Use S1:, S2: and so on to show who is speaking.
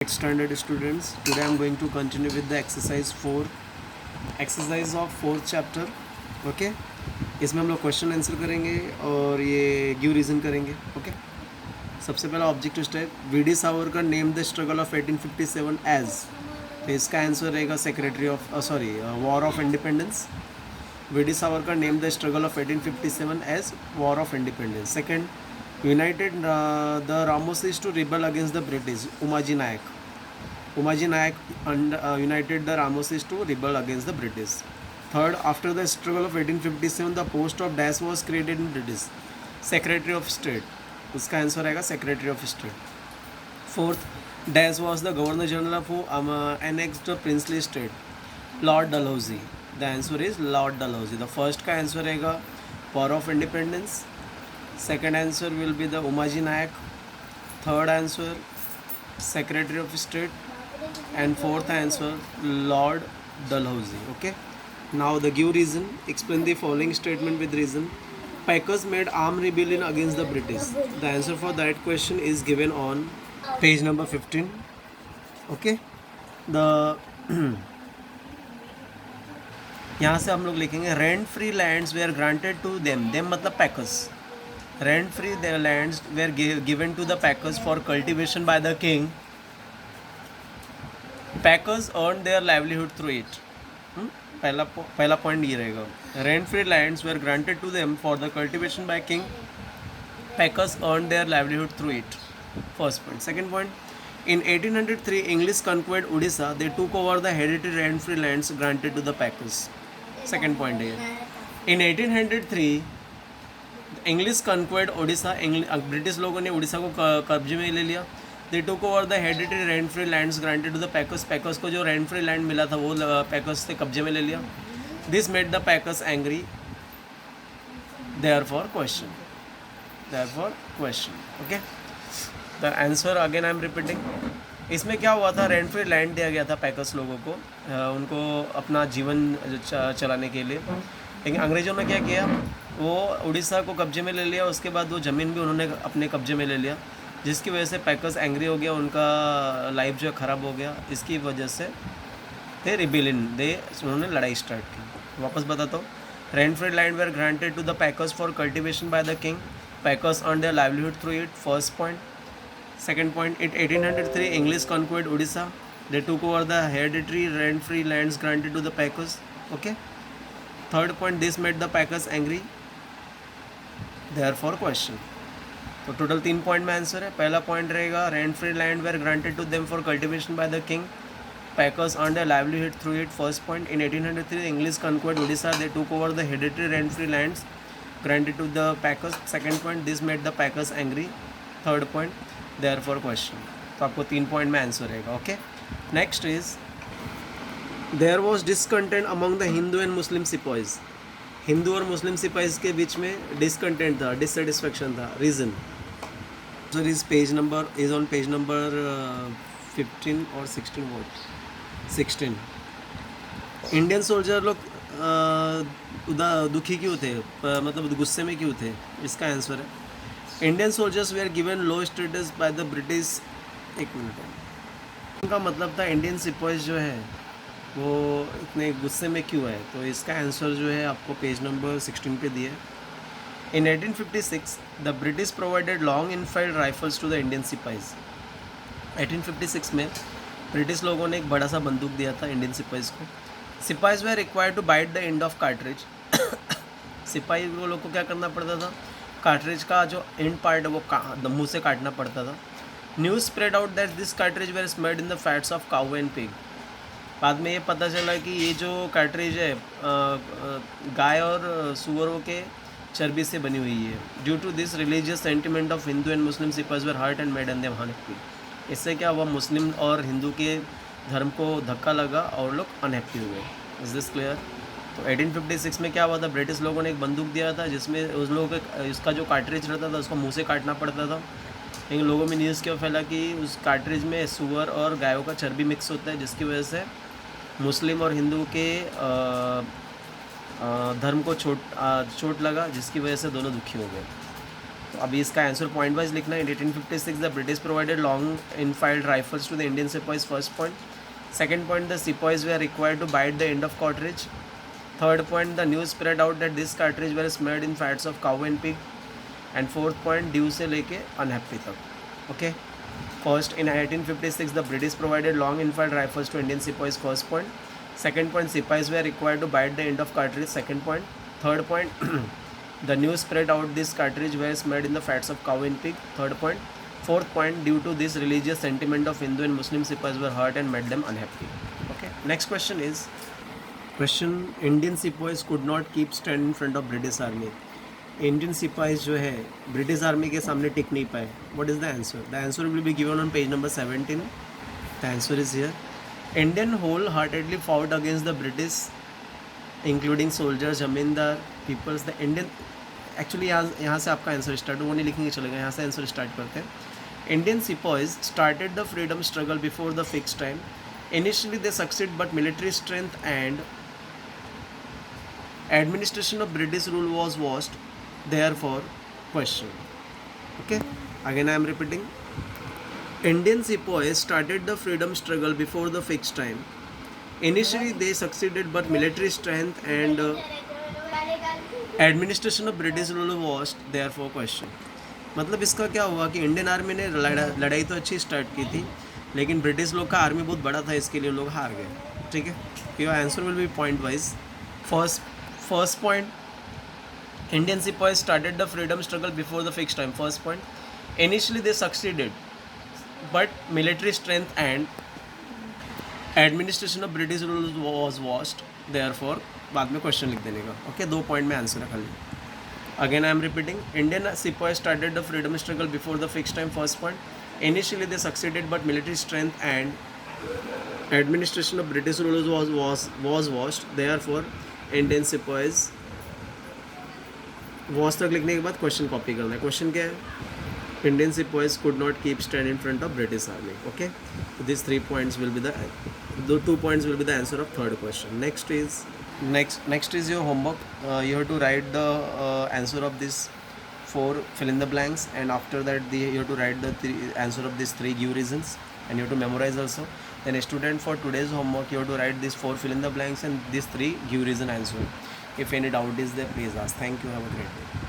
S1: 8th standard students, today I am going to continue with the exercise 4, exercise of 4th chapter. Okay इसमें हम लोग question answer करेंगे और ये give reason करेंगे. ओके सबसे पहला objective step, V D. Savarkar name the struggle of 1857 as. तो इसका आंसर रहेगा secretary of war of independence. V D. Savarkar name the struggle of 1857 as war of independence. Second, united the Ramosis to rebel against the British. Umaji Nayak united the Ramosis to rebel against the British. Third, after the struggle of 1857 the post of Dash was created in British. Secretary of State. उसका answer आएगा Secretary of State. Fourth, Dash was the Governor General who annexed the princely state. Lord Dalhousie. The answer is Lord Dalhousie. The first का answer रहेगा War of Independence. Second answer will be the Umaji Nayak. Third answer, Secretary of State. And fourth answer, Lord Dalhousie. Okay. Now the give reason. Explain the following statement with reason. Packers made armed rebellion against the British. The answer for that question is given on page number 15. Okay. The यहाँ से हम लोग लिखेंगे rent free lands were granted to them. Them मतलब पैकर्स. Rent free their lands were given to the packers for cultivation by the king. Packers earned their livelihood through it. पहला point ये रहेगा. Rent free lands were granted to them for the cultivation by king. Packers earned their livelihood through it. First point. Second point. In 1803, English conquered Odisha. They took over the hereditary rent free lands granted to the packers. Second point here. In 1803. English conquered Odisha. British लोगों ने उड़ीसा को कब्जे में ले लिया. They took over the hereditary rent free lands granted to the Paikas. Paikas को जो rent free land मिला था वो पैकर्स से कब्जे में ले लिया. This made the Paikas angry. Therefore question. Okay the answer again I am repeating. इसमें क्या हुआ था, रेंट फ्री लैंड दिया गया था पैकर्स लोगों को उनको अपना जीवन चलाने के लिए. लेकिन अंग्रेज़ों ने क्या किया, वो उड़ीसा को कब्जे में ले लिया. उसके बाद वो ज़मीन भी उन्होंने अपने कब्जे में ले लिया, जिसकी वजह से पैकर्स एंग्री हो गया. उनका लाइफ जो है ख़राब हो गया. इसकी वजह से उन्होंने लड़ाई स्टार्ट की. वापस बताता हूँ. Rent free land were granted to the Paikas for cultivation by the king. Paikas earn their livelihood through it. First point. Second point, in 1803 English conquered Orissa. They took over the hereditary rent free lands granted to the Paikas. Okay. Third point, this made the Paikas angry. Therefore question. तो total 3 point में answer है. पहला पॉइंट रहेगा rent free land were granted to them for cultivation by the king. Paikas earn their livelihood through it. First point, in 1803 English conquered Odisha. They took over the hereditary rent free lands granted to the Paikas. Second point, this made the Paikas angry. Third point, therefore question. तो आपको 3 point में answer रहेगा. Okay. Next is there was discontent among the Hindu and Muslim sepoys. Hindu और Muslim सिपाहीज के बीच में discontent था, dissatisfaction था. Reason sir is page number is on page number 15 और 16. वोट 16. इंडियन सोल्जर लोग दुखी क्यों थे, मतलब गुस्से में क्यों थे. इसका आंसर है Indian soldiers were given low status by the British. एक मिनट. उनका मतलब था इंडियन सिपाहीज जो है वो इतने गुस्से में क्यों है. तो इसका आंसर जो है आपको पेज नंबर 16 पे दिया है. In 1856 the British provided long Enfield rifles to the Indian sepoys. 1856 में ब्रिटिश लोगों ने एक बड़ा सा बंदूक दिया था इंडियन सिपाहीज को. Sepoys were required to bite the end of cartridge. सिपाही वो लोग को क्या करना पड़ता था, कार्ट्रिज का जो एंड पार्ट है वो मुँह से काटना पड़ता था. News spread out that this cartridge were smeared in the fats of cow and pig. बाद में ये पता चला कि ये जो कार्ट्रिज है गाय और सुअरों के चर्बी से बनी हुई है. Due to this religious sentiment of Hindu and Muslim sepoys were hurt and made and them unhappy. इससे क्या हुआ, मुस्लिम और हिंदू के धर्म को धक्का लगा और लोग अनहैप्पी हुए. Is this clear. तो 1856 में क्या हुआ था, ब्रिटिश लोगों ने एक बंदूक दिया था जिसमें उस लोगों के इसका जो कार्ट्रिज रहता था उसको मुँह से काटना पड़ता था. लेकिन लोगों में न्यूज़ क्यों फैला कि उस कार्ट्रिज में सुअर और गायों का चर्बी मिक्स होता है, जिसकी वजह से मुस्लिम और हिंदू के धर्म को चोट लगा, जिसकी वजह से दोनों दुखी हो गए. तो अभी इसका आंसर पॉइंट वाइज लिखना है. 1856 the British provided long Enfield rifles to the Indian sepoys. First point. Second point the sepoys were are required to bite the end of cartridge. Third point the news spread out that this cartridge were smeared in fats of cow and pig. And fourth point due से लेके unhappy तक. Okay. First, in 1856 the British provided long infantry rifles to Indian sepoys. First point. Second point, sepoys were required to bite the end of cartridge. Second point. Third point, the news spread out this cartridge was made in the fats of cow and pig. Third point. Fourth point, due to this religious sentiment of Hindu and Muslim sepoys were hurt and made them unhappy. Okay. Next question is, Indian sepoys could not keep stand in front of British army. Indian sepoys जो है British army के सामने टिक नहीं पाए. What is the answer? The answer will be given on page number 17. The answer is here. Indian wholeheartedly fought against the British including soldier, zamindar, peoples. The Indian actually यहाँ से आपका answer start, वो नहीं लिखेंगे चलेगा, यहाँ से answer start करते हैं. Indian sepoys started the freedom struggle before the fix time. Initially they succeed but military strength and administration of British rule was lost, therefore question. Okay, again I am repeating. Indian sepoys started the freedom struggle before the fixed time. Initially they succeeded but military strength and administration of British rule was lost, therefore question. मतलब इसका क्या हुआ कि Indian army ने लड़ाई तो अच्छी start की थी, लेकिन ब्रिटिश लोग का आर्मी बहुत बड़ा था, इसके लिए लोग हार गए. ठीक है. Your answer will B point wise. First point, Indian sepoys started the freedom struggle before the fixed time. First point, initially they succeeded, but military strength and administration of British rule was lost. Therefore, बाद में question लिख देने का. Okay, 2 point में answer है खाली. Again I am repeating. Indian sepoys started the freedom struggle before the fixed time. First point, initially they succeeded, but military strength and administration of British rule was lost. Therefore, Indian sepoys was तक लिखने के बाद question copy करना है. Question क्या है? Indian sepoys could not keep stand in front of British army. Okay, this 3 points will be the 2 points will be the answer of third question. Next is your homework. You have to write the answer of this 4 fill in the blanks, and after that you have to write the answer of these 3 give reasons, and you have to memorize also. Then a student, for today's homework you have to write these 4 fill in the blanks and these 3 give reason answer. If any doubt is there, please ask. Thank you. Have a great day.